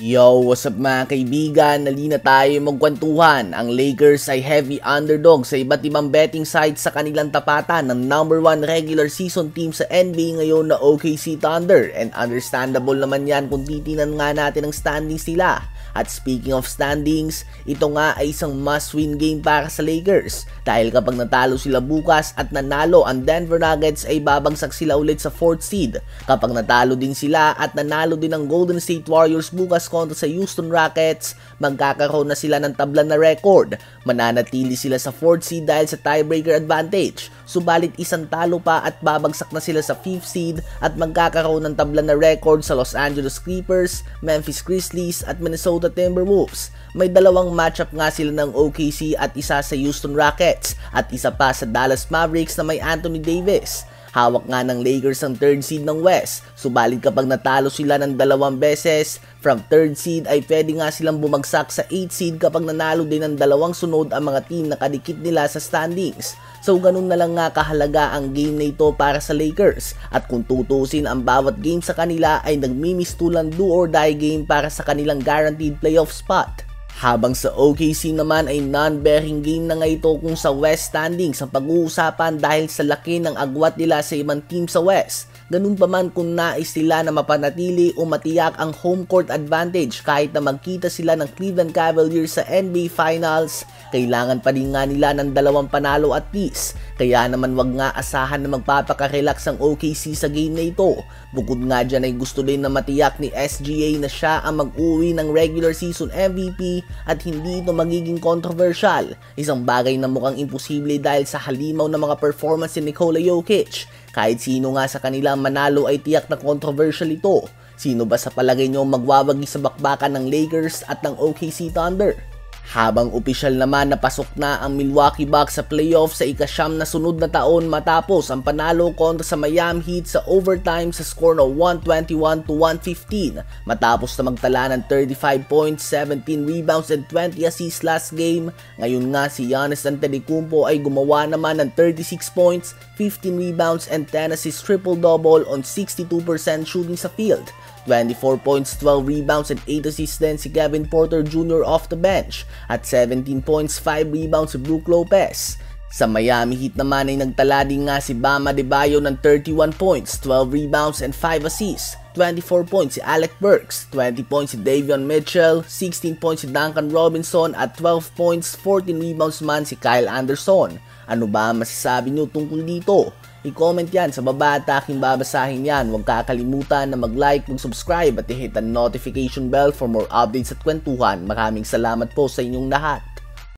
Yo, what's up mga kaibigan? Nalina tayo magkwentuhan. Ang Lakers ay heavy underdog sa iba't ibang betting sites sa kanilang tapatan ng number 1 regular season team sa NBA ngayon na OKC Thunder. And understandable naman yan kung titinan nga natin ang standings nila. At speaking of standings, ito nga ay isang must-win game para sa Lakers. Dahil kapag natalo sila bukas at nanalo ang Denver Nuggets ay babagsak sila ulit sa 4th seed. Kapag natalo din sila at nanalo din ang Golden State Warriors bukas kontra sa Houston Rockets, magkakaroon na sila ng tabla na record. Mananatili sila sa 4th seed dahil sa tiebreaker advantage. Subalit isang talo pa at babagsak na sila sa 5th seed at magkakaroon ng tabla na record sa Los Angeles Clippers, Memphis Grizzlies at Minnesota Timberwolves. May dalawang matchup nga sila ng OKC at isa sa Houston Rockets at isa pa sa Dallas Mavericks na may Anthony Davis. Hawak nga ng Lakers ang 3rd seed ng West, subalit kapag natalo sila ng dalawang beses, from 3rd seed ay pwede nga silang bumagsak sa 8th seed kapag nanalo din ng dalawang sunod ang mga team na kadikit nila sa standings. So ganun na lang nga kahalaga ang game na ito para sa Lakers, at kung tutusin ang bawat game sa kanila ay nagmimistulang do or die game para sa kanilang guaranteed playoff spot. Habang sa OKC naman ay non-bearing game na nga ito kung sa West standings ang pag-uusapan dahil sa laki ng agwat nila sa ibang team sa West. Ganun pa man kung nais sila na mapanatili o matiyak ang home court advantage kahit na magkita sila ng Cleveland Cavaliers sa NBA Finals, kailangan pa rin nga nila ng dalawang panalo at least. Kaya naman wag nga asahan na magpapaka-relax ang OKC sa game na ito. Bukod nga dyan ay gusto din na matiyak ni SGA na siya ang mag-uwi ng regular season MVP at hindi ito magiging controversial. Isang bagay na mukhang imposible dahil sa halimaw ng mga performance ni Nikola Jokic. Kahit sino nga sa kanila manalo ay tiyak na controversial ito. Sino ba sa palagay nyo magwawagi sa bakbakan ng Lakers at ng OKC Thunder? Habang opisyal naman na pasok na ang Milwaukee Bucks sa playoff sa ika-9 na sunod na taon matapos ang panalo kontra sa Miami Heat sa overtime sa score na 121-115 matapos na magtala ng 35 points, 17 rebounds and 20 assists last game. Ngayon nga si Giannis Antetokounmpo ay gumawa naman ng 36 points, 15 rebounds and 10 assists triple-double on 62% shooting sa field. 24 points, 12 rebounds and 8 assists din si Kevin Porter Jr. off the bench at 17 points, 5 rebounds si Brook Lopez. Sa Miami Heat naman ay nagtala din nga si Bam Adebayo ng 31 points, 12 rebounds and 5 assists. 24 points si Alec Burks, 20 points si Davion Mitchell, 16 points si Duncan Robinson at 12 points, 14 rebounds man si Kyle Anderson. Ano ba masasabi nyo tungkol dito? I-comment yan sa baba at aking babasahin yan. Huwag kakalimutan na mag-like, mag-subscribe at i-hit ang notification bell for more updates at kwentuhan. Maraming salamat po sa inyong lahat.